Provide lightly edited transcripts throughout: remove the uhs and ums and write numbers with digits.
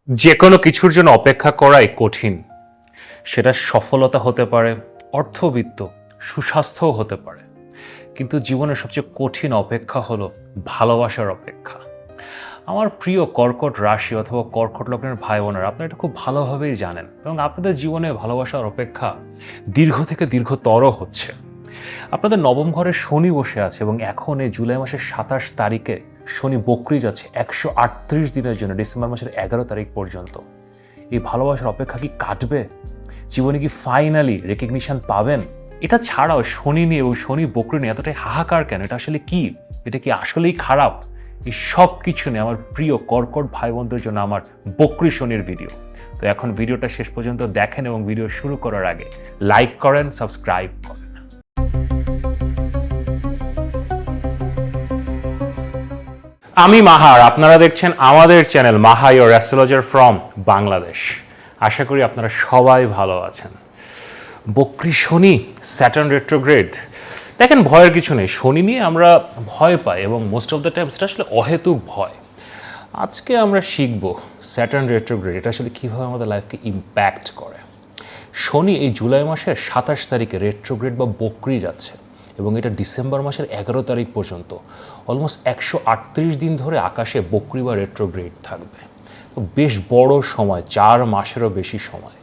যে কোনো কিছুর জন্য অপেক্ষা করাই কঠিন। সেটা সফলতা হতে পারে, অর্থবিত্ত, সুস্বাস্থ্যও হতে পারে। কিন্তু জীবনের সবচেয়ে কঠিন অপেক্ষা হলো ভালোবাসার অপেক্ষা। আমার প্রিয় কর্কট রাশি অথবা কর্কট লগ্নের ভাই বোনেরা, আপনারা এটা খুব ভালোভাবেই জানেন এবং আপনাদের জীবনে ভালোবাসার অপেক্ষা দীর্ঘ থেকে দীর্ঘতর হচ্ছে। আপনাদের নবম ঘরে শনি বসে আছে এবং এখন এই জুলাই মাসের ২৭ তারিখে শনি বকরি যাচ্ছে ১৩৮ দিনের জন্য, ডিসেম্বর মাসের ১১ তারিখ পর্যন্ত। এই ভালোবাসার অপেক্ষা কি কাটবে? জীবনে কি ফাইনালি রেকগনিশন পাবেন? এটা ছাড়াও শনি নিয়ে এবং শনি বকরি নিয়ে এতটাই হাহাকার কেন? এটা আসলে কি? এটা কি আসলেই খারাপ? এই সব কিছু নিয়ে আমার প্রিয় কর্কট ভাই বোনদের জন্য আমার বকরি শনির ভিডিও। তো এখন ভিডিওটা শেষ পর্যন্ত দেখেন এবং ভিডিও শুরু করার আগে লাইক করেন, সাবস্ক্রাইব করেন। আমি মাহার, আপনারা দেখছেন আমাদের channel Maha your astrologer from Bangladesh. আশা করি আপনারা সবাই ভালো আছেন। বকরি শনি, স্যাটার্ন রেট্রোগ্রেড, দেখেন ভয়ের কিছু নেই। শনি নিয়ে আমরা ভয় পাই এবং মোস্ট অফ দ্য টাইম সেটা আসলে অহেতুক ভয়। আজকে আমরা শিখব স্যাটার্ন রেট্রোগ্রেড এটা আসলে কীভাবে আমাদের লাইফকে ইম্প্যাক্ট করে। শনি এই জুলাই মাসের ২৭ তারিখে রেট্রোগ্রেড বা বকরি যাচ্ছে এবং এটা ডিসেম্বর মাসের ১১ তারিখ পর্যন্ত অলমোস্ট ১৩৮ দিন ধরে আকাশে বকরি বা রেট্রোগ্রেড থাকবে। তো বেশ বড় সময়, ৪ মাসেরও বেশি সময়।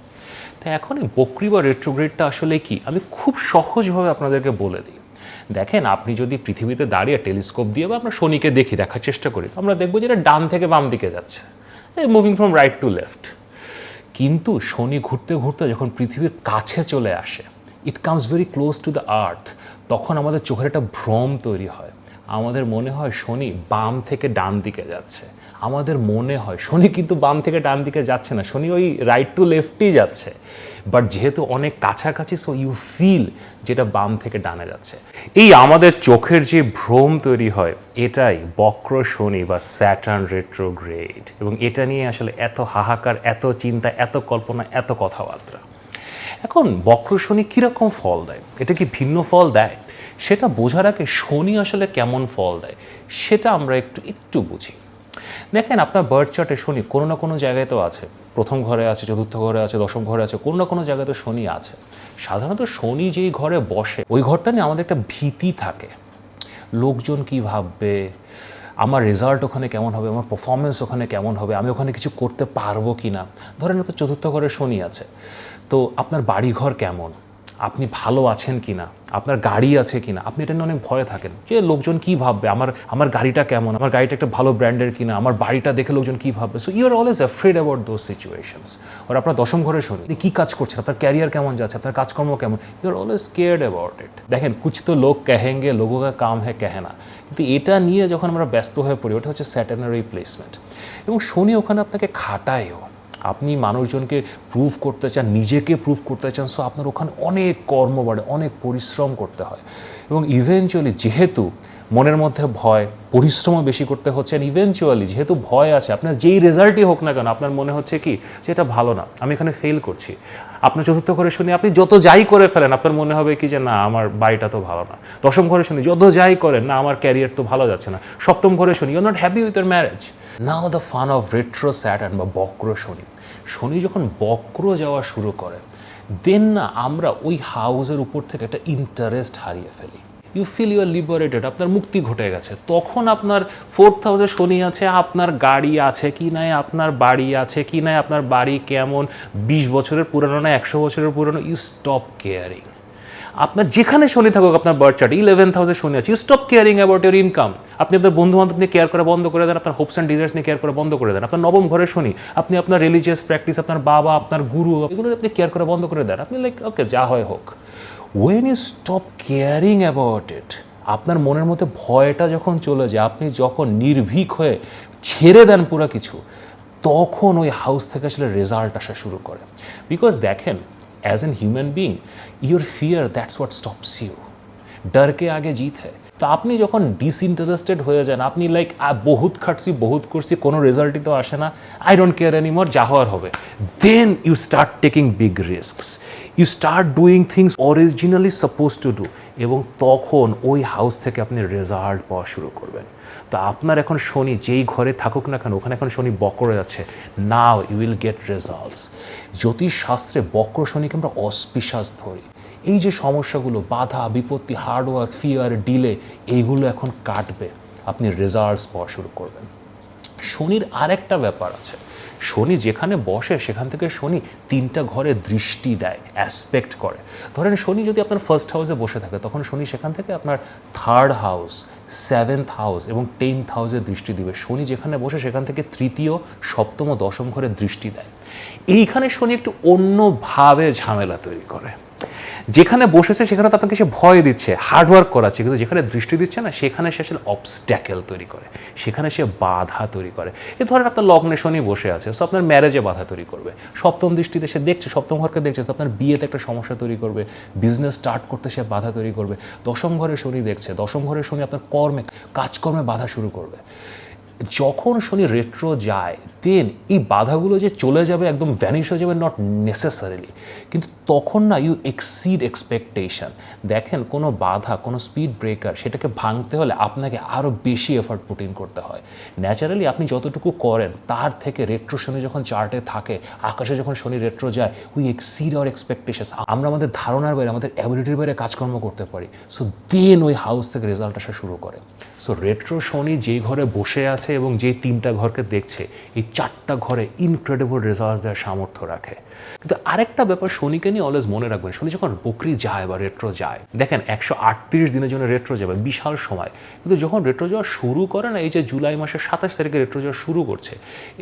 তাই এখন এই বকরি বা রেট্রোগ্রেডটা আসলে কি, আমি খুব সহজভাবে আপনাদেরকে বলে দিই। দেখেন, আপনি যদি পৃথিবীতে দাঁড়িয়ে টেলিস্কোপ দিয়ে বা আমরা শনিকে দেখার চেষ্টা করি, আমরা দেখবো যে এটা ডান থেকে বাম দিকে যাচ্ছে, moving from right to left. কিন্তু শনি ঘুরতে ঘুরতে যখন পৃথিবীর কাছে চলে আসে, it comes very close to the earth, তখন আমাদের চোখের একটা ভ্রম তৈরি হয়। আমাদের মনে হয় শনি বাম থেকে ডান দিকে যাচ্ছে। আমাদের মনে হয় শনি কিন্তু বাম থেকে ডান দিকে যাচ্ছে না, শনি ওই রাইট টু লেফটই যাচ্ছে। বাট যেহেতু অনেক কাছাকাছি, সো ইউ ফিল যেটা বাম থেকে ডানে যাচ্ছে। এই আমাদের চোখের যে ভ্রম তৈরি হয়, এটাই বক্র শনি বা স্যাটার্ন রেট্রোগ্রেড। এবং এটা নিয়ে আসলে এত হাহাকার, এত চিন্তা, এত কল্পনা, এত কথাবার্তা। এখন বক্র শনি কীরকম ফল দেয়, এটা কি ভিন্ন ফল দেয়, সেটা বোঝার আগে শনি আসলে কেমন ফল দেয় সেটা আমরা একটু বুঝি। দেখেন, আপনার বার্থ চার্টে শনি কোনো না কোনো জায়গায় তো আছে। প্রথম ঘরে আছে, চতুর্থ ঘরে আছে, দশম ঘরে আছে, কোনো না কোনো জায়গায় তো শনি আছে। সাধারণত শনি যেই ঘরে বসে, ওই ঘরটা নিয়ে আমাদের একটা ভীতি থাকে। লোকজন কি ভাববে, আমার রেজাল্ট ওখানে কেমন হবে, আমার পারফরমেন্স ওখানে কেমন হবে, আমি ওখানে কিছু করতে পারবো কি না। ধরেন আপনার চতুর্থ ঘরে শনি আছে, তো আপনার বাড়িঘর কেমন, আপনি ভালো আছেন কি না, আপনার গাড়ি আছে কি না, আপনি এটা নিয়ে অনেক ভয়ে থাকেন যে লোকজন কী ভাববে, আমার গাড়িটা কেমন, আমার গাড়িটা একটা ভালো ব্র্যান্ডের কিনা, আমার বাড়িটা দেখে লোকজন কী ভাববে। So you are always afraid about those situations. আর আপনার দশম ঘরে শনি, আপনি কী কাজ করছেন, আপনার ক্যারিয়ার কেমন যাচ্ছে, আপনার কাজকর্ম কেমন, you are always scared about it. দেখেন, কুছ তো লোক কহেঙ্গে, লোগো কা কাম হ্যাঁ কেহেনা। কিন্তু এটা নিয়ে যখন আমরা ব্যস্ত হয়ে পড়ি, ওটা হচ্ছে স্যাটার্নের রিপ্লেসমেন্ট। এবং শনি ওখানে আপনাকে খাটায়ও। আপনি মানুষজনকে প্রুভ করতে চান, নিজেকে প্রুভ করতে চান, সো আপনার ওখানে অনেক কর্ম বাড়ে, অনেক পরিশ্রম করতে হয়। এবং ইভেনচুয়ালি যেহেতু মনের মধ্যে ভয়, পরিশ্রমও বেশি করতে হচ্ছে, অ্যান্ড ইভেনচুয়ালি যেহেতু ভয় আছে, আপনার যেই রেজাল্টই হোক না কেন, আপনার মনে হচ্ছে কি যে এটা ভালো না, আমি এখানে ফেল করছি। আপনার চতুর্থ ঘরে শুনি আপনি যত যাই করে ফেলেন, আপনার মনে হবে কি যে না, আমার বাড়িটা তো ভালো না। দশম ঘরে শুনি যত যাই করেন, না আমার ক্যারিয়ার তো ভালো যাচ্ছে না। সপ্তম ঘরে শুনি you are not happy with your marriage. Now the fun of retro Saturn বা বক্র শনি। শনি যখন বক্র যাওয়া শুরু করে, দেন না আমরা ওই হাউসের উপর থেকে একটা ইন্টারেস্ট হারিয়ে ফেলি। You feel you are liberated, আপনার মুক্তি ঘটে গেছে। তখন আপনার 4th হাউসে শনি আছে, আপনার গাড়ি আছে কি নাই, আপনার বাড়ি আছে কি নাই, আপনার বাড়ি কেমন, 20 বছরের পুরনো না 100 বছরের পুরনো, ইউ স্টপ কেয়ারিং। আপনার যেখানে শনি থাকুক, আপনার বার্থ চার্ট 11th হাউসে শনি আছে, you stop caring about your income. আপনি আপনার বন্ধু বান্ধব নিয়ে কেয়ার করা বন্ধ করে দেন, আপনার হোপস অ্যান্ড ডিজায়ার্স নিয়ে কেয়ার করা বন্ধ করে দেন। আপনার নবম ঘরে শনি, আপনি আপনার রিলিজিয়াস প্র্যাকটিস, আপনার বাবা, আপনার গুরু, এগুলো আপনি কেয়ার করা বন্ধ করে দেন। আপনি লাইক ওকে, যা হয় হোক। When you stop caring about it, আপনার মনের মধ্যে ভয়টা যখন চলে যায়, আপনি যখন নির্ভীক হয়ে ছেড়ে দেন পুরো কিছু, তখন ওই হাউস থেকে আসলে রেজাল্ট আসা শুরু করে। বিকজ দেখেন, as an human being your fear that's what stops you. डर के आगे जीत है। তো আপনি যখন ডিসইন্টারেস্টেড হয়ে যান, আপনি লাইক বহুত খাটছি, বহুত করছি, কোনো রেজাল্টই তো আসে না, আই ডোন্ট কেয়ার এনিমোর, যা হওয়ার হবে, then you start taking big risks, you start doing things originally suppose to do. এবং তখন ওই হাউস থেকে আপনি রেজাল্ট পাওয়া শুরু করবেন। তো আপনার এখন শনি যেই ঘরে থাকুক না কেন, ওখানে এখন শনি বক্রে যাচ্ছে, now you will get results. জ্যোতিষশাস্ত্রে বক্র শনিকে আমরা অসপিশাস ধরি। এই যে সমস্যাগুলো, বাধা বিপত্তি, হার্ডওয়ার্ক, ফিয়ার, ডিলে, এইগুলো এখন কাটবে, আপনি রেজাল্টস পাওয়া শুরু করবেন। শনির আরেকটা ব্যাপার আছে, শনি যেখানে বসে সেখান থেকে শনি 3টা ঘরে দৃষ্টি দেয়, অ্যাসপেক্ট করে। ধরেন শনি যদি আপনার ফার্স্ট হাউসে বসে থাকে, তখন শনি সেখান থেকে আপনার 3rd হাউস, 7th হাউস এবং 10th হাউসে দৃষ্টি দিবে। শনি যেখানে বসে সেখান থেকে 3য়, 7ম ও 10ম ঘরে দৃষ্টি দেয়। এইখানে শনি একটু অন্যভাবে ঝামেলা তৈরি করে। যেখানে বসেছে সেখানে তো আপনাকে সে ভয় দিচ্ছে, হার্ডওয়ার্ক করাচ্ছে, কিন্তু যেখানে দৃষ্টি দিচ্ছে না সেখানে সে আসলে অবস্ট্যাকেল তৈরি করে, সেখানে সে বাধা তৈরি করে। এ ধরেন আপনার লগ্নে শনি বসে আছে, সো আপনার ম্যারেজে বাধা তৈরি করবে। সপ্তম দৃষ্টিতে সে দেখছে, সপ্তম ঘরকে দেখছে, তো আপনার বিয়েতে একটা সমস্যা তৈরি করবে, বিজনেস স্টার্ট করতে সে বাধা তৈরি করবে। 10ম ঘরে শনি দেখছে, 10ম ঘরে শনি আপনার কর্মে, কাজকর্মে বাধা শুরু করবে। যখন শনি রেট্রো যায়, দেন এই বাধাগুলো যে চলে যাবে, একদম ভ্যানিশ হয়ে যাবে, নট নেসেসারিলি, কিন্তু তখন না ইউ এক্সিড এক্সপেকটেশন। দেখেন কোনো বাধা, কোনো স্পিড ব্রেকার, সেটাকে ভাঙতে হলে আপনাকে আরও বেশি এফর্ট পুট ইন করতে হয়। ন্যাচারালি আপনি যতটুকু করেন তার থেকে রেট্রো শনি যখন চার্টে থাকে, আকাশে যখন শনি রেট্রো যায়, উই এক্সিড আওয়ার এক্সপেকটেশন। আমরা আমাদের ধারণার বাইরে, আমাদের অ্যাবিলিটির বাইরে কাজকর্ম করতে পারি। সো দেন ওই হাউস থেকে রেজাল্ট আসা শুরু করে। সো রেট্রো শনি যেই ঘরে বসে আছে এবং যেই 3টা ঘরকে দেখছে, এই 4টা ঘরে ইনক্রেডিবল রেজাল্ট দেওয়ার সামর্থ্য রাখে। কিন্তু আরেকটা ব্যাপার শনিকে নিয়ে অলওয়েজ মনে রাখবেন, শনি যখন বকরি যায় বা রেট্রো যায়, দেখেন 138 দিনের জন্য রেট্রো যাবে, বিশাল সময়। কিন্তু যখন রেট্রো যাওয়া শুরু করে না, এই যে জুলাই মাসের 27 তারিখে রেট্রো যাওয়া শুরু করছে,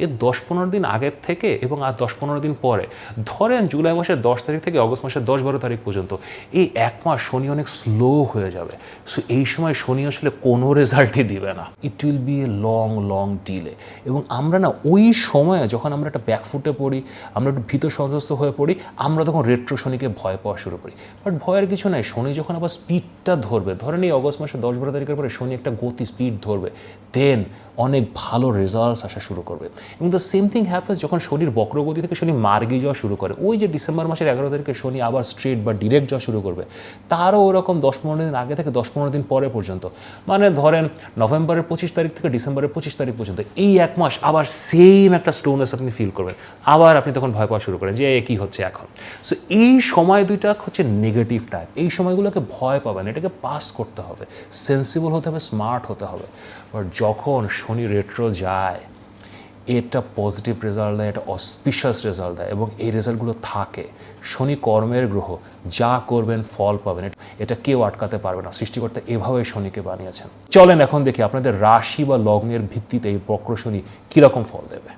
এর 10-15 দিন আগের থেকে এবং আর 10-15 দিন পরে, ধরেন জুলাই মাসের 10 তারিখ থেকে অগস্ট মাসের 10-12 তারিখ পর্যন্ত, এই 1 মাস শনি অনেক স্লো হয়ে যাবে। সো এই সময় শনি আসলে কোনো রেজাল্টই দিবে না, it will B a long long delay. এবং আমরা না ওই সময়ে যখন আমরা একটা ব্যাকফুটে পড়ি, আমরা একটু ভীত সন্ত্রস্ত হয়ে পড়ি, আমরা তখন রেট্রো শনিকে ভয় পাওয়া শুরু করি। বাট ভয়ের কিছু নাই, শনি যখন আবার স্পিডটা ধরবে, ধরেন এই অগস্ট মাসের 10-12 তারিখের পরে শনি একটা গতি স্পিড ধরবে, দেন অনেক ভালো রেজাল্টস আসা শুরু করবে। এবং দ্য সেম থিং হ্যাপেন্স যখন শনির বক্রগতি থেকে শনি মার্গে যাওয়া শুরু করে। ওই যে ডিসেম্বর মাসের 11 তারিখে শনি আবার স্ট্রেট বা ডিরেক্ট যাওয়া শুরু করবে, তারও ওরকম 10-15 দিন আগে থেকে 10-15 দিন পরে পর্যন্ত, মানে ধরেন নভেম্বরের 25 তারিখ থেকে ডিসেম্বরের 25 তারিখ পর্যন্ত, এই 1 মাস আবার সেম একটা স্লোনেস আপনি ফিল করবেন। আবার আপনি তখন ভয় পাওয়া শুরু করেন যে কী হচ্ছে এখন। সো এই সময় দুইটা হচ্ছে নেগেটিভ টাইপ। এই সময়গুলোকে ভয় পাবেন, এটাকে পাস করতে হবে, সেন্সিবল হতে হবে, স্মার্ট হতে হবে। বাট যখন শনি রেট্রো যায়, এটা পজিটিভ রেজাল্ট দেয়, এটা অসপিশাস রেজাল্ট দেয়, এবং এই রেজাল্টগুলো থাকে। শনি কর্মের গ্রহ, যা করবেন ফল পাবেন, এটা কেউ আটকাতে পারবে না। সৃষ্টিকর্তা এভাবে শনিকে বানিয়েছেন। চলেন এখন দেখি আপনাদের রাশি বা লগ্নের ভিত্তিতে এই বক্র শনি কীরকম ফল দেবে।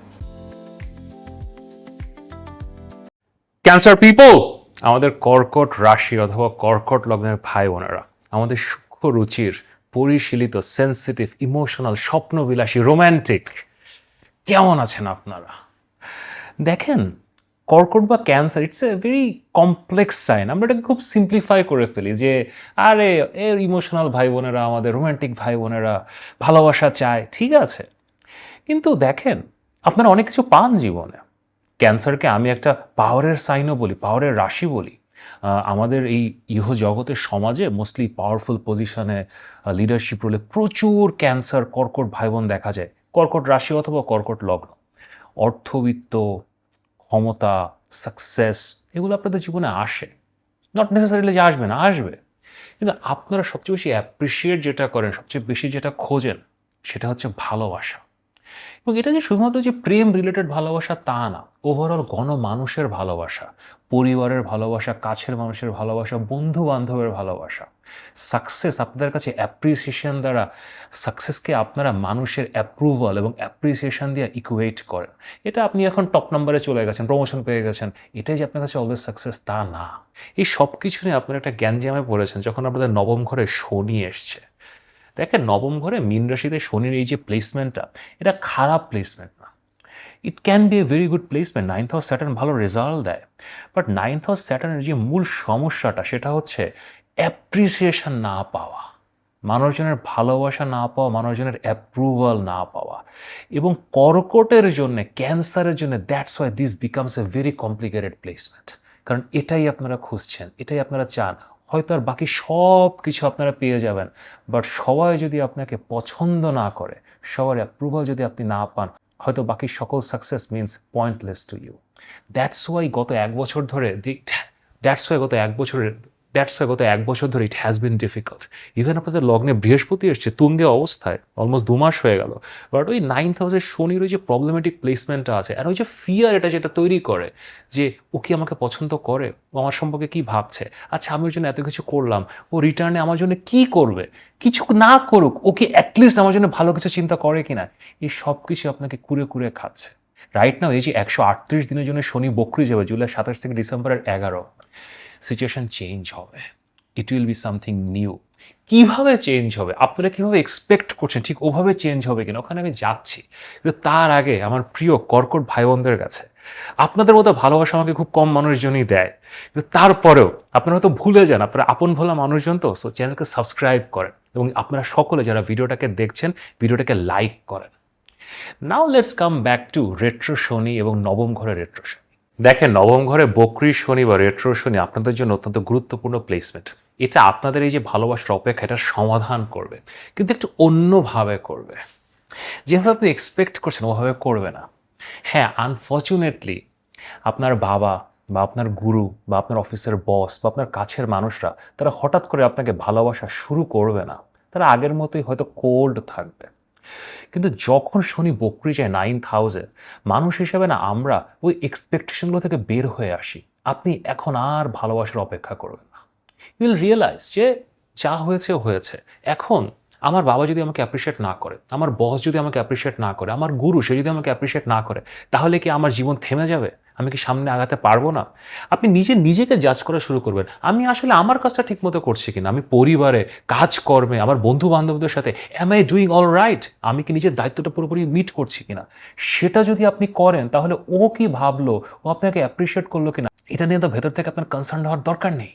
ক্যান্সার পিপল, আমাদের কর্কট রাশি অথবা কর্কট লগ্নের ভাই বোনেরা, আমাদের সূক্ষ্ম রুচির, পরিশীলিত, সেন্সিটিভ, ইমোশনাল, স্বপ্নবিলাসী, রোম্যান্টিক, কেমন আছেন আপনারা? দেখেন, কর্কট বা cancer, it's a very complex sign. আমরা এটাকে খুব সিম্পলিফাই করে ফেলি যে আরে এর ইমোশনাল ভাই বোনেরা, আমাদের রোম্যান্টিক ভাই বোনেরা ভালোবাসা চায়, ঠিক আছে। কিন্তু দেখেন, আপনারা অনেক কিছু পান জীবনে। ক্যান্সারকে আমি একটা পাওয়ারের সাইনও বলি, পাওয়ারের রাশি বলি। আমাদের এই ইহজগতের সমাজে মোস্টলি পাওয়ারফুল পজিশনে, লিডারশিপ রোলে প্রচুর ক্যান্সার কর্কট ভাই বোন দেখা যায়, কর্কট রাশি অথবা কর্কট লগ্ন। অর্থবিত্ত, ক্ষমতা, সাকসেস, এগুলো আপনাদের জীবনে আসে, নট নেসেসারিলি যে আসবে না, আসবে। কিন্তু আপনারা সবচেয়ে বেশি অ্যাপ্রিসিয়েট যেটা করেন, সবচেয়ে বেশি যেটা খোঁজেন, সেটা হচ্ছে ভালোবাসা। এবং এটা যে শুধুমাত্র যে প্রেম রিলেটেড ভালোবাসা তা না, ওভারঅল গণমানুষের ভালোবাসা, পরিবারের ভালোবাসা, কাছের মানুষের ভালোবাসা, বন্ধু বান্ধবের ভালোবাসা। সাকসেস আপনাদের কাছে অ্যাপ্রিসিয়েশন দ্বারা, সাকসেসকে আপনারা মানুষের অ্যাপ্রুভাল এবং অ্যাপ্রিসিয়েশন দিয়ে ইকুয়েট করেন। এটা আপনি এখন টপ নাম্বারে চলে গেছেন, প্রমোশন পেয়ে গেছেন, এটাই যে আপনার কাছে অলওয়েজ সাকসেস তা না। এই সব কিছু নিয়ে আপনারা একটা গ্যাঞ্জামে পড়েছেন যখন আপনাদের নবম ঘরে শনি এসছে। দেখেন, নবম ঘরে মীন রাশিতে শনির এই যে প্লেসমেন্টটা, এটা খারাপ প্লেসমেন্ট না। It can B A very good placement. 9th house Saturn ভালো রেজাল্ট দেয়, বাট 9th হাউস স্যাটার্নের যে মূল সমস্যাটা, সেটা হচ্ছে অ্যাপ্রিসিয়েশন না পাওয়া, মানুষজনের ভালোবাসা না পাওয়া, মানুষজনের অ্যাপ্রুভাল না পাওয়া। এবং কর্কটের জন্য, ক্যান্সারের জন্য, that's why this becomes a very complicated placement. কারণ এটাই আপনারা খুঁজছেন, এটাই আপনারা চান। হয়তো আর বাকি সব কিছু আপনারা পেয়ে যাবেন, বাট সবাই যদি আপনাকে পছন্দ না করে, সবার অ্যাপ্রুভাল যদি আপনি না পান, হয়তো বাকি সকল success means pointless to you. That's why গত এক বছর ধরে দ্যাটস ওয়াই গত এক বছর ধরে it has been difficult. Even আপনাদের লগ্নে বৃহস্পতি এসছে তুঙ্গে অবস্থায়, অলমোস্ট 2 মাস হয়ে গেল, বাট ওই 9th হাউসের শনির ওই যে প্রবলেমেটিক প্লেসমেন্টটা আছে, আর ওই যে ফিয়ার এটা যেটা তৈরি করে যে ও কি আমাকে পছন্দ করে, ও আমার সম্পর্কে কি ভাবছে, আচ্ছা আমি ওর জন্য এত কিছু করলাম, ও রিটার্নে আমার জন্য কি করবে, কিছু না করুক ও কি অ্যাটলিস্ট আমার জন্য ভালো কিছু চিন্তা করে কিনা, এই সব কিছু আপনাকে কুরে কুরে খাচ্ছে। রাইট নাও এই যে 138 দিনের জন্য শনি বকরি যাবে জুলাই 27 থেকে ডিসেম্বরের 11, সিচুয়েশন চেঞ্জ হবে, it will be something new. কিভাবে চেঞ্জ হবে, আপনারা কিভাবে এক্সপেক্ট করছেন ঠিক ওভাবে চেঞ্জ হবে কিনা ওখানে আমি যাচ্ছি, কিন্তু তার আগে আমার প্রিয় কর্কট ভাই বোনদের কাছে, আপনাদের মতো ভালোবাসা আমাকে খুব কম মানুষজনই দেয়, কিন্তু তারপরেও আপনারা হয়তো ভুলে যান আপনারা আপন ভোলা মানুষজন, তো সো চ্যানেলকে সাবস্ক্রাইব করেন এবং আপনারা সকলে যারা ভিডিওটাকে দেখছেন ভিডিওটাকে লাইক করেন। Now let's come back to retro শনি এবং নবম ঘরে রেট্রো শনি। দেখেন, নবম ঘরে বকরি শনি বা রেট্রো শনি আপনাদের জন্য অত্যন্ত গুরুত্বপূর্ণ প্লেসমেন্ট। এটা আপনাদের এই যে ভালোবাসার অপেক্ষা এটা সমাধান করবে, কিন্তু একটু অন্যভাবে করবে। যেভাবে আপনি এক্সপেক্ট করছেন ওভাবে করবে না। হ্যাঁ, আনফর্চুনেটলি আপনার বাবা বা আপনার গুরু বা আপনার অফিসের বস বা আপনার কাছের মানুষরা তারা হঠাৎ করে আপনাকে ভালোবাসা শুরু করবে না, তারা আগের মতোই হয়তো কোল্ড থাকবে। কিন্তু যখন শনি বকরি যায় 9th হাউসে, মানুষ হিসেবে না আমরা ওই এক্সপেকটেশনগুলো থেকে বের হয়ে আসি। আপনি এখন আর ভালোবাসার অপেক্ষা করবেন না। ইউ উইল রিয়েলাইজ যে যা হয়েছে হয়েছে। এখন আমার বাবা যদি আমাকে অ্যাপ্রিসিয়েট না করে, আমার বস যদি আমাকে অ্যাপ্রিসিয়েট না করে, আমার গুরু সে যদি আমাকে অ্যাপ্রিসিয়েট না করে, তাহলে কি আমার জীবন থেমে যাবে? আমি কি সামনে আগাতে পারবো না? আপনি নিজেকে জাজ করা শুরু করবেন, আমি আসলে আমার কাজটা ঠিকমতো করছি কিনা, আমি পরিবারে, কাজকর্মে, আমার বন্ধু বান্ধবদের সাথে am I doing all right, আমি কি নিজের দায়িত্বটা পুরোপুরি মিট করছি কিনা। সেটা যদি আপনি করেন তাহলে ও কি ভাবলো, ও আপনাকে অ্যাপ্রিসিয়েট করলো কিনা, এটা নিয়ে তো ভেতর থেকে আপনার কনসার্ন হওয়ার দরকার নেই।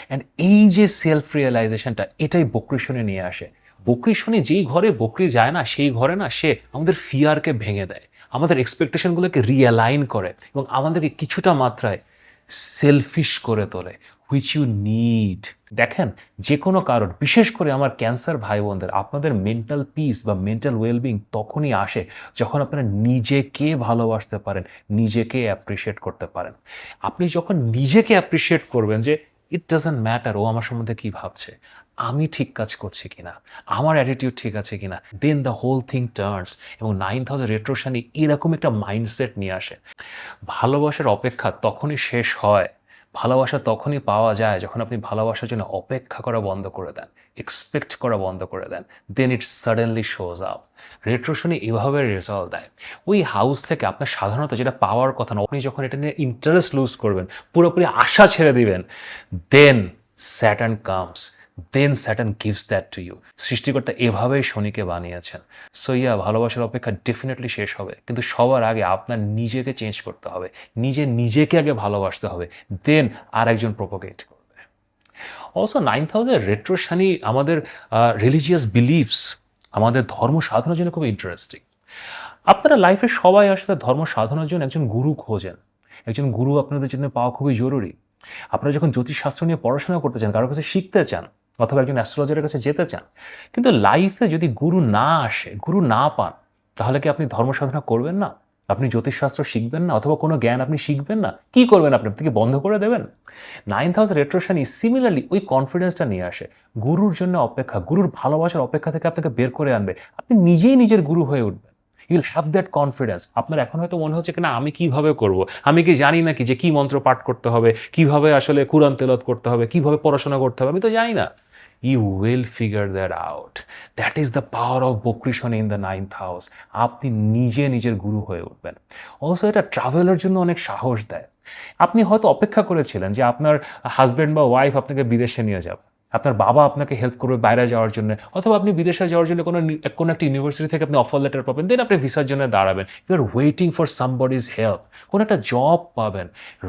অ্যান্ড এই যে সেলফ রিয়েলাইজেশনটা এটাই বকরি শনি নিয়ে আসে। বকরি শনি যেই ঘরে বকরি যায় না সেই ঘরে না সে আমাদের ফিয়ারকে ভেঙে দেয়, আমাদের এক্সপেকটেশনগুলোকে রিঅ্যালাইন করে এবং আমাদেরকে কিছুটা মাত্রায় সেলফিশ করে তোলে, হুইচ ইউ নিড। দেখেন, যে কোনো কারণ, বিশেষ করে আমার ক্যান্সার ভাই বোনদের, আপনাদের মেন্টাল পিস বা মেন্টাল ওয়েলবিং তখনই আসে যখন আপনারা নিজেকে ভালোবাসতে পারেন, নিজেকে অ্যাপ্রিসিয়েট করতে পারেন। আপনি যখন নিজেকে অ্যাপ্রিসিয়েট করবেন যে ইট ডাজন্ট ম্যাটার ও আমার সম্বন্ধে কী ভাবছে, আমি ঠিক কাজ করছি কিনা, আমার অ্যাটিটিউড ঠিক আছে কিনা, দেন দ্য হোল থিং টার্নস। এবং 9th হাউসের রেট্রো শনি এরকম একটা মাইন্ডসেট নিয়ে আসে। ভালোবাসার অপেক্ষা তখনই শেষ হয়, ভালোবাসা তখনই পাওয়া যায় যখন আপনি ভালোবাসার জন্য অপেক্ষা করা বন্ধ করে দেন, এক্সপেক্ট করা বন্ধ করে দেন, দেন ইট সাডেনলি শোজ আপ। রেট্রো শনি এভাবে রেজাল্ট দেয়। ওই হাউস থেকে আপনার সাধারণত যেটা পাওয়ার কথা না, আপনি যখন এটা নিয়ে ইন্টারেস্ট লুজ করবেন, পুরোপুরি আশা ছেড়ে দিবেন, then Saturn comes, then Saturn gives that to you. সৃষ্টিকর্তা এভাবেই শনিকে বানিয়েছেন। সো ভালোবাসার অপেক্ষা ডেফিনেটলি শেষ হবে, কিন্তু সবার আগে আপনার নিজেকে চেঞ্জ করতে হবে, নিজেকে আগে ভালোবাসতে হবে, দেন আর একজন প্রপোগেট করবে। অলসো 9th হাউসের রেট্রো শনি আমাদের রিলিজিয়াস বিলিভস, আমাদের ধর্ম সাধনার জন্য খুব ইন্টারেস্টিং। আপনারা লাইফে সবাই আসলে ধর্ম সাধনার জন্য একজন গুরু খোঁজেন, একজন গুরু আপনাদের জন্য পাওয়া খুবই জরুরি। আপনারা যখন জ্যোতিষশাস্ত্র নিয়ে পড়াশোনা করতে চান, কারোর কাছে শিখতে চান, অথবা একজন অ্যাস্ট্রোলজারের কাছে যেতে চান, কিন্তু লাইফে যদি গুরু না আসে, গুরু না পান, তাহলে কি আপনি ধর্ম সাধনা করবেন না? আপনি জ্যোতিষশাস্ত্র শিখবেন না, অথবা কোনো জ্ঞান আপনি শিখবেন না? কি করবেন আপনি? আপনি কি বন্ধ করে দেবেন? 9th হাউস রেট্রো শনি সিমিলারলি ওই কনফিডেন্সটা নিয়ে আসে, গুরুর জন্য অপেক্ষা, গুরুর ভালোবাসার অপেক্ষা থেকে আপনাকে বের করে আনবে, আপনি নিজেই নিজের গুরু হয়ে উঠবেন। You'll have that confidence. আপনার এখন হয়তো মনে হচ্ছে কিনা আমি কিভাবে করব, আমি কি জানি নাকি যে কি মন্ত্র পাঠ করতে হবে, কিভাবে আসলে কুরআন তেলাওয়াত করতে হবে, কিভাবে পড়াশোনা করতে হবে, আমি তো জানি না। You will figure that out. That is the power of বকরি শনি ইন দ্য 9th হাউস। আপনি নিজের গুরু হয়ে উঠবেন। অলসো এটা ট্রাভেলের জন্য অনেক সাহস দেয়। আপনি হয়তো অপেক্ষা করেছিলেন যে আপনার হাজব্যান্ড বা ওয়াইফ আপনাকে বিদেশে নিয়ে যাবে, আপনার বাবা আপনাকে হেল্প করবে বাইরে যাওয়ার জন্য, অথবা আপনি বিদেশে যাওয়ার জন্য কোনো একটা ইউনিভার্সিটি থেকে আপনি অফার লেটার পাবেন, দেন আপনি ভিসার জন্য দাঁড়াবেন, you are waiting for somebody's help, কোনো একটা জব পাবেন।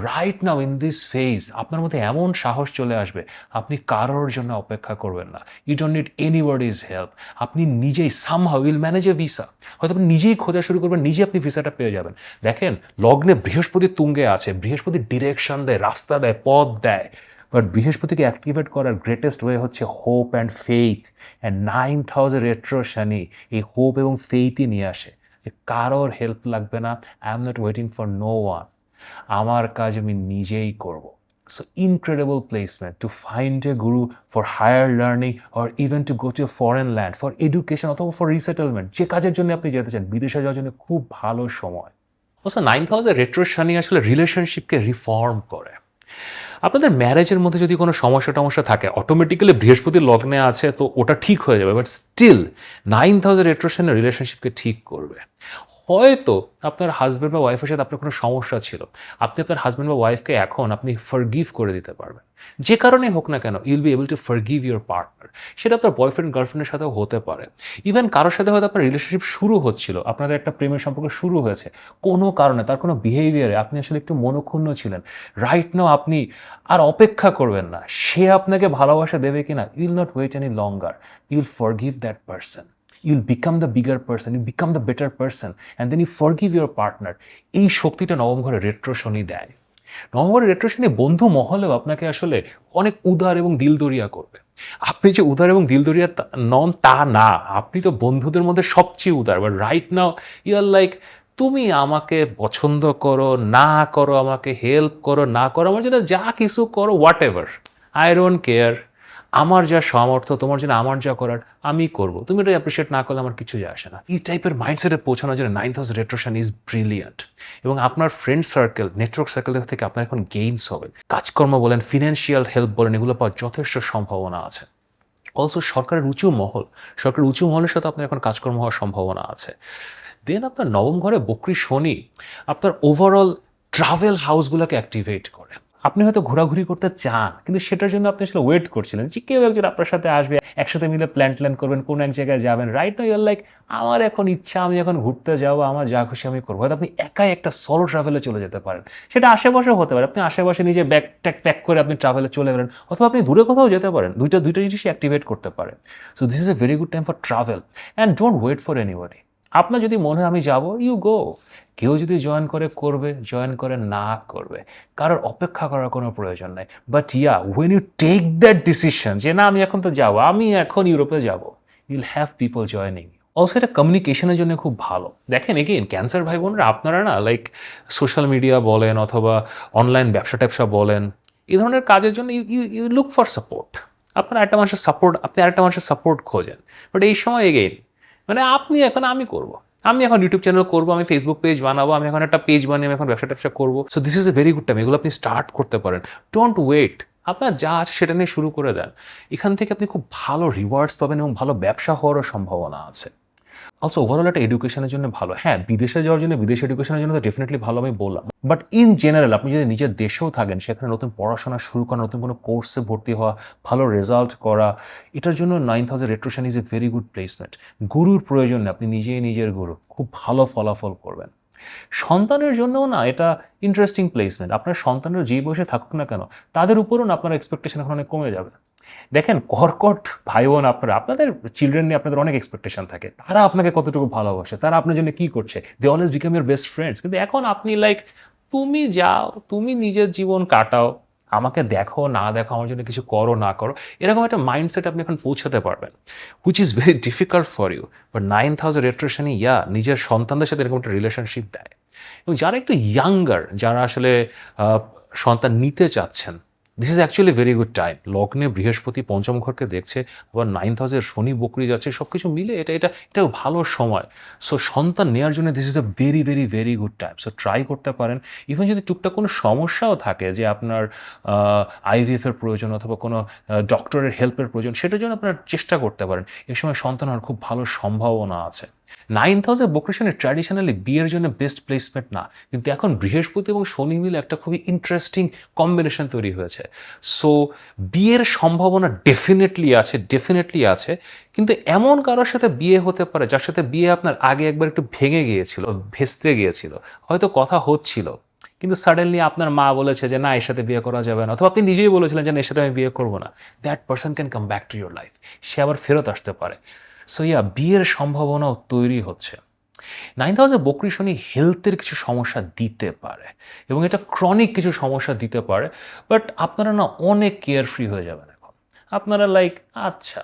Right now in this phase আপনার মধ্যে এমন সাহস চলে আসবে, আপনি কারোর জন্য অপেক্ষা করবেন না, you don't need anybody's help. আপনি নিজেই somehow will manage a visa, হয়তো আপনি নিজেই খোঁজা শুরু করবেন, নিজে আপনি ভিসাটা পেয়ে যাবেন। দেখেন, লগ্নে বৃহস্পতি তুঙ্গে আছে, বৃহস্পতি ডিরেকশন দেয়, রাস্তা দেয়, পথ দেয়, বাট বৃহস্পতিকে অ্যাক্টিভেট করার গ্রেটেস্ট ওয়ে হচ্ছে hope and faith, and 9th হাউসের রেট্রো শনি এই হোপ এবং ফেইথই নিয়ে আসে যে কারোর হেল্প লাগবে না, I am not waiting for no one, আমার কাজ আমি নিজেই করব। So incredible placement to find a guru for higher learning or even to go to a foreign land for education অথবা for resettlement, যে কাজের জন্য আপনি যেতে চান বিদেশে যাওয়ার জন্য খুব ভালো সময়। অবশ্য 9th হাউসের রেট্রো শনি আসলে রিলেশনশিপকে রিফর্ম করে। আপনাদের ম্যারেজের মধ্যে যদি কোনো সমস্যা থাকে, অটোমেটিক্যালি বৃহস্পতি লগ্নে আছে তো ওটা ঠিক হয়ে যাবে, বাট স্টিল 9th হাউসের রেট্রো শনি রিলেশনশিপকে ঠিক করবে। হয়তো আপনার হাজব্যান্ড বা ওয়াইফের সাথে আপনার কোনো সমস্যা ছিল, আপনি আপনার হাজব্যান্ড বা ওয়াইফকে এখন আপনি ফরগিভ করে দিতে পারবেন, যে কারণেই হোক না কেন you'll be able to forgive your partner. সেটা আপনার বয়ফ্রেন্ড গার্লফ্রেন্ডের সাথেও হতে পারে, ইভেন কারোর সাথে হয়তো আপনার রিলেশনশিপ শুরু হচ্ছিল, আপনাদের একটা প্রেমের সম্পর্ক শুরু হয়েছে, কোনো কারণে তার কোনো বিহেভিয়ারে আপনি আসলে একটু মনক্ষুণ্ণ ছিলেন। রাইট নাও আপনি আর অপেক্ষা করবেন না সে আপনাকে ভালোবাসা দেবে কিনা, you'll not wait any longer, you'll forgive that person, you'll become the bigger person, you become the better person, and then you forgive your partner. এই শক্তিটা নবম ঘরে রেট্রো শনি দেয়। নবম ঘরে রেট্রো শনি বন্ধু মহলেও আপনাকে আসলে অনেক উদার এবং দিলদরিয়া করবে। আপনি যে উদার এবং দিলদরিয়া নন তা না, আপনি তো বন্ধুদের মধ্যে সবচেয়ে উদার, but right now you are like, তুমি আমাকে পছন্দ করো না করো, আমাকে হেল্প করো না করো, আমার জন্য যা কিছু করো, what ever, I don't care, আমার যা সামর্থ্য তোমার জন্য আমার যা করার আমি করব, তুমি এটা অ্যাপ্রিসিয়েট না করলে আমার কিছু যায় আসে না। এই টাইপের মাইন্ডসেটে পৌঁছানোর জন্য 9th house retro Shani is brilliant. এবং আপনার ফ্রেন্ড সার্কেল, নেটওয়ার্ক সার্কেল থেকে আপনার এখন গেইনস হবে, কাজকর্ম বলেন, ফিনান্সিয়াল হেল্প বলেন, এগুলো পাওয়ার যথেষ্ট সম্ভাবনা আছে। অলসো সরকারের উঁচু মহলের সাথে আপনার এখন কাজকর্ম হওয়ার সম্ভাবনা আছে। দেন আপনার নবম ঘরে বক্রী শনি আপনার ওভারঅল ট্রাভেল হাউসগুলোকে অ্যাক্টিভেট করে। আপনি হয়তো ঘোরাঘুরি করতে চান, কিন্তু সেটার জন্য আপনি আসলে ওয়েট করছিলেন যে কেউ একজন আপনার সাথে আসবে, একসাথে মিলে প্ল্যান করবেন, কোনো এক জায়গায় যাবেন। রাইট নাও ইউর লাইক, আমার এখন ইচ্ছা, আমি এখন ঘুরতে যাবো, আমার যা খুশি আমি করবো। হয়তো আপনি একাই একটা সলো ট্রাভেলে চলে যেতে পারেন, সেটা আশেপাশেও হতে পারে, আপনি আশেপাশে নিজে ব্যাগ ট্যাগ প্যাক করে আপনি ট্রাভেলে চলে গেলেন, অথবা আপনি দূরে কোথাও যেতে পারেন। দুইটা জিনিসই অ্যাক্টিভেট করতে পারে। So this is a very good time for travel, and don't wait for anybody. আপনার যদি মনে হয় আমি যাবো, ইউ গো। কেউ যদি জয়েন করে করবে, জয়েন করে না করবে, কারোর অপেক্ষা করার কোনো প্রয়োজন নাই। But yeah, when you take that decision যে না আমি এখন তো যাবো, আমি এখন ইউরোপে যাব, you'll have people joining. Also এটা কমিউনিকেশনের জন্য খুব ভালো। দেখেন এগেইন ক্যান্সার ভাই বোনরা, আপনারা না লাইক সোশ্যাল মিডিয়া বলেন অথবা অনলাইন ব্যবসা ট্যাবসা বলেন, এই ধরনের কাজের জন্য ইউ লুক ফর সাপোর্ট। আপনারা আরেকটা মানুষের সাপোর্ট খোঁজেন। বাট এই সময় এগেইন মানে আপনি এখন আমি করব, আমি এখন ইউটিউব চ্যানেল করবো, আমি ফেসবুক পেজ বানাবো, আমি এখন একটা পেজ বানিয়ে আমি এখন ব্যবসা ট্যাবসা করবো। So this is a very good time, এগুলো আপনি স্টার্ট করতে পারেন। ডোন্ট ওয়েট, আপনার যা আছে সেটা নিয়ে শুরু করে দেন। এখান থেকে আপনি খুব ভালো রিওয়ার্ডস পাবেন এবং ভালো ব্যবসা হওয়ারও সম্ভাবনা আছে। অলসো ওভারঅল একটা এডুকেশনের জন্য ভালো। হ্যাঁ, বিদেশে যাওয়ার জন্য, বিদেশ এডুকেশনের জন্য তো ডেফিনেটলি ভালো, আমি বললাম। বাট ইন জেনারেল আপনি যদি নিজের দেশেও থাকেন, সেখানে নতুন পড়াশোনা শুরু করা, নতুন কোনো কোর্সে ভর্তি হওয়া, ভালো রেজাল্ট করা, এটার জন্য 9th হাউসের retro Shani is a very good placement. গুরুর প্রয়োজন নেই, আপনি নিজেই নিজের গুরু, খুব ভালো ফলাফল করবেন। সন্তানের জন্যও না এটা ইন্টারেস্টিং প্লেসমেন্ট। আপনার সন্তানরা যেই বয়সে থাকুক না কেন, তাদের উপরও না আপনার এক্সপেকটেশন এখন অনেক কমে যাবে। দেখেন কর্কট ভাই বোন, আপনাদের চিলড্রেন নিয়ে আপনাদের অনেক এক্সপেকটেশন থাকে, তারা আপনাকে কতটুকু ভালোবাসে, তারা আপনার জন্য কি করছে, they always become your best friends. কিন্তু এখন আপনি লাইক, তুমি যাও, তুমি নিজের জীবন কাটাও, আমাকে দেখো না দেখো, আমার জন্য কিছু করো না করো, এরকম একটা মাইন্ডসেট আপনি এখন পৌঁছাতে পারবেন, which is very difficult for you. But 9th হাউসের রেট্রো শনি নিজের সন্তানদের সাথে এরকম একটা রিলেশনশিপ দেয়। এবং যারা একটু ইয়াঙ্গার, যারা আসলে সন্তান নিতে চাচ্ছেন, this is actually very good time. লগ্নে বৃহস্পতি পঞ্চম ঘরকে দেখছে, আবার 9th হাউসের শনি বকরি যাচ্ছে, সব কিছু মিলে এটা ভালো সময়। সো সন্তান নেওয়ার জন্য this is a very very very good time. So try করতে পারেন। ইভেন যদি টুকটাক কোনো সমস্যাও থাকে, যে আপনার আইভিএফের প্রয়োজন অথবা কোনো ডক্টরের হেল্পের প্রয়োজন, সেটার জন্য আপনারা চেষ্টা করতে পারেন। এই সময় সন্তান হওয়ার খুব ভালো সম্ভাবনা আছে। 9th হাউসের বকরি শনি ট্র্যাডিশনালি বিয়ের জন্য বেস্ট প্লেসমেন্ট না, কিন্তু এখন বৃহস্পতি এবং শনি মিলে একটা খুবই ইন্টারেস্টিং কম্বিনেশন তৈরি হয়েছে। সো বিয়ের সম্ভাবনা ডেফিনেটলি আছে, কিন্তু এমন কারোর সাথে বিয়ে হতে পারে যার সাথে বিয়ে আপনার আগে একবার একটু ভেস্তে গিয়েছিল, হয়তো কথা হচ্ছিল, কিন্তু সাডেনলি আপনার মা বলেছে যে না এর সাথে বিয়ে করা যাবে না, অথবা আপনি নিজেই বলেছিলেন যে না এর সাথে আমি বিয়ে করবো না। That person can come back to your life, সে আবার ফেরত আসতে পারে। সো বিয়ের সম্ভাবনাও তৈরি হচ্ছে। নাইন্থ হাউসে বকরি শনি হেলথের কিছু সমস্যা দিতে পারে এবং এটা ক্রনিক কিছু সমস্যা দিতে পারে, বাট আপনারা না অনেক কেয়ারফ্রি হয়ে যাবেন এখন। আপনারা লাইক আচ্ছা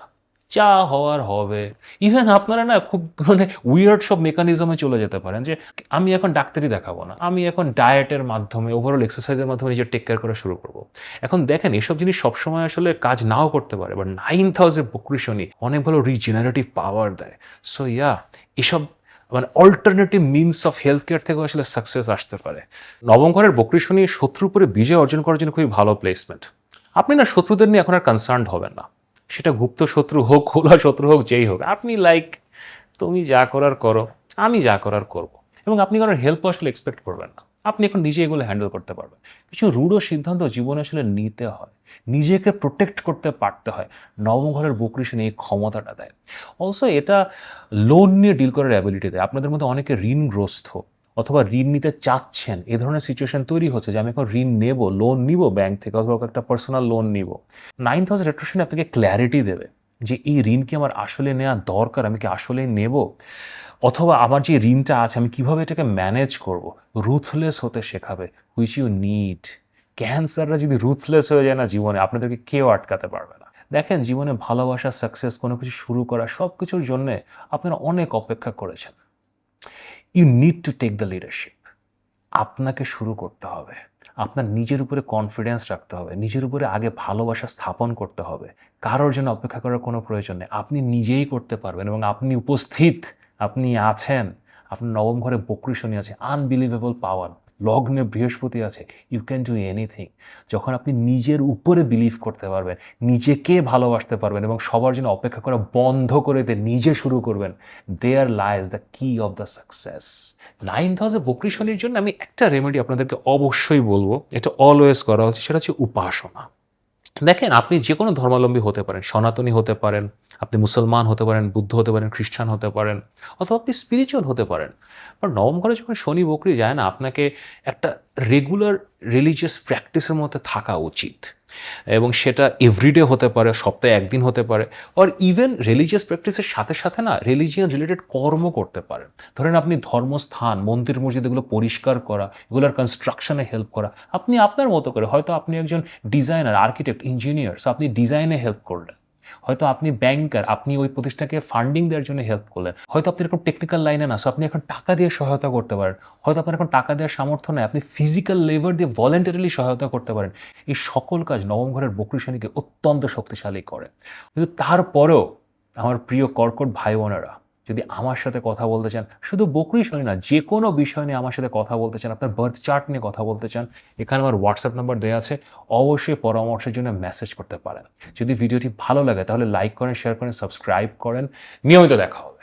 যা হওয়ার হবে। ইভেন আপনারা না খুব মানে উইয়ার্ড সব মেকানিজমে চলে যেতে পারেন যে আমি এখন ডাক্তারি দেখাবো না, আমি এখন ডায়েটের মাধ্যমে ওভারঅল এক্সারসাইজের মাধ্যমে নিজের টেক কেয়ার করা শুরু করবো। এখন দেখেন এসব জিনিস সবসময় আসলে কাজ নাও করতে পারে, বাট নাইন্থ হাউসে বকরি শনি অনেক ভালো রিজেনারেটিভ পাওয়ার দেয়। সো ইয়া, এসব মানে alternative means of health care থেকেও আসলে সাকসেস আসতে পারে। নবম ঘরের বকরি শনি শত্রুর উপরে বিজয় অর্জন করার জন্য খুবই ভালো প্লেসমেন্ট। আপনি না শত্রুদের নিয়ে এখন আর কনসার্নড হবেন না, সেটা গুপ্ত শত্রু হোক, খোলা শত্রু হোক, যেই হোক। আপনি লাইক তুমি যা করার করো, আমি যা করার করব, এবং আপনি কারোর হেল্প আসলে এক্সপেক্ট করবেন না। আপনি এখন নিজে এগুলো হ্যান্ডেল করতে পারবেন। কিছু রূঢ় সিদ্ধান্ত জীবনে আসলে নিতে হয়, নিজেকে প্রোটেক্ট করতে পারতে হয়। নবম ঘরের বকরি শনি এই ক্ষমতাটা দেয়। অলসো এটা লোন নিয়ে ডিল করার অ্যাবিলিটি দেয়। আপনাদের মধ্যে অনেকে ঋণগ্রস্ত অথবা ঋণ নিতে চাচ্ছেন, এ ধরনের সিচুয়েশন তৈরি হচ্ছে যে আমি এখন ঋণ নেব, লোন নিব ব্যাংক থেকে, অথবা একটা পার্সোনাল লোন নিব। নাইন্থ হাউস রেট্রোশন আপনাকে ক্ল্যারিটি দেবে যে এই ঋণ কি আমার আসলে নেওয়া দরকার, আমি কি আসলে নেব, অথবা আমার যে ঋণটা আছে আমি কিভাবে এটাকে ম্যানেজ করব। রুথলেস হতে শেখাবে, হুইচ ইউ নিড। ক্যান্সাররা যদি রুথলেস হয়ে যায় না জীবনে, আপনাদেরকে কেউ আটকাতে পারবে না। দেখেন জীবনে ভালোবাসা, সাকসেস, কোনো কিছু শুরু করা, সব কিছুর জন্যে আপনারা অনেক অপেক্ষা করেছেন। You need to take the leadership. আপনাকে শুরু করতে হবে। আপনার নিজের উপরে কনফিডেন্স রাখতে হবে, নিজের উপরে আগে ভালোবাসা স্থাপন করতে হবে। কারোর জন্য অপেক্ষা করার কোনো প্রয়োজন নেই, আপনি নিজেই করতে পারবেন এবং আপনি উপস্থিত, আপনি আছেন। আপনার নবম ঘরে বকরি শনি আছে, আনবিলিভেবল পাওয়ার। লগ্নে বৃহস্পতি আছে, ইউ ক্যান ডু এনিথিং। যখন আপনি নিজের উপরে বিলিভ করতে পারবেন, নিজেকে ভালোবাসতে পারবেন এবং সবার জন্য অপেক্ষা করা বন্ধ করে দিয়ে নিজে শুরু করবেন, দেয়ার লাইজ দ্য কি অফ দ্য সাকসেস। নাইন্থ হাউসে বকরি শনির জন্য আমি একটা রেমেডি আপনাদেরকে অবশ্যই বলবো, এটা অলওয়েজ করা উচিত, সেটা হচ্ছে উপাসনা। দেখেন আপনি যে কোনো ধর্মাবলম্বী হতে পারেন, সনাতনী হতে পারেন, আপনি মুসলমান হতে পারেন, বুদ্ধ হতে পারেন, খ্রিস্টান হতে পারেন, অথবা আপনি স্পিরিচুয়াল হতে পারেন। আর নবম ঘরে যখন শনি বকরি যায় না, আপনাকে একটা রেগুলার রিলিজিয়াস প্র্যাকটিসের মধ্যে থাকা উচিত, এবং সেটা এভরিডে হতে পারে, সপ্তাহে একদিন হতে পারে, আর ইভেন রিলিজিয়াস প্র্যাকটিসের সাথে সাথে না রিলিজিয়ান রিলেটেড কর্ম করতে পারেন। ধরেন আপনি ধর্মস্থান, মন্দির মসজিদ এগুলো পরিষ্কার করা, এগুলোর কনস্ট্রাকশনে হেল্প করা, আপনি আপনার মতো করে। হয়তো আপনি একজন ডিজাইনার, আর্কিটেক্ট, ইঞ্জিনিয়ার, সো আপনি ডিজাইনে হেল্প করলেন। হয়তো আপনি ব্যাংকার, আপনি ওই প্রতিষ্ঠানকে ফান্ডিং দেওয়ার জন্য হেল্প করলেন। হয়তো আপনি এরকম টেকনিক্যাল লাইনে না, সো আপনি এখন টাকা দিয়ে সহায়তা করতে পারেন। হয়তো আপনার এখন টাকা দেওয়ার সামর্থ্য নেই, আপনি ফিজিক্যাল লেবার দিয়ে ভলেন্টারিলি সহায়তা করতে পারেন। এই সকল কাজ নবম ঘরের বকরি শনিকে অত্যন্ত শক্তিশালী করে। কিন্তু তারপরেও আমার প্রিয় কর্কট ভাই বোনেরা, যদি আমার সাথে কথা বলতে চান, শুধু বকরি শনি না, যে কোনো বিষয় নিয়ে আমার সাথে কথা বলতে চান, আপনার বার্থ চার্ট নিয়ে কথা বলতে চান, এখানে আমার হোয়াটসঅ্যাপ নাম্বার দেওয়া আছে, অবশ্যই পরামর্শের জন্য মেসেজ করতে পারেন। যদি ভিডিওটি ভালো লাগে তাহলে লাইক করেন, শেয়ার করেন, সাবস্ক্রাইব করেন। নিয়মিত দেখা হবে।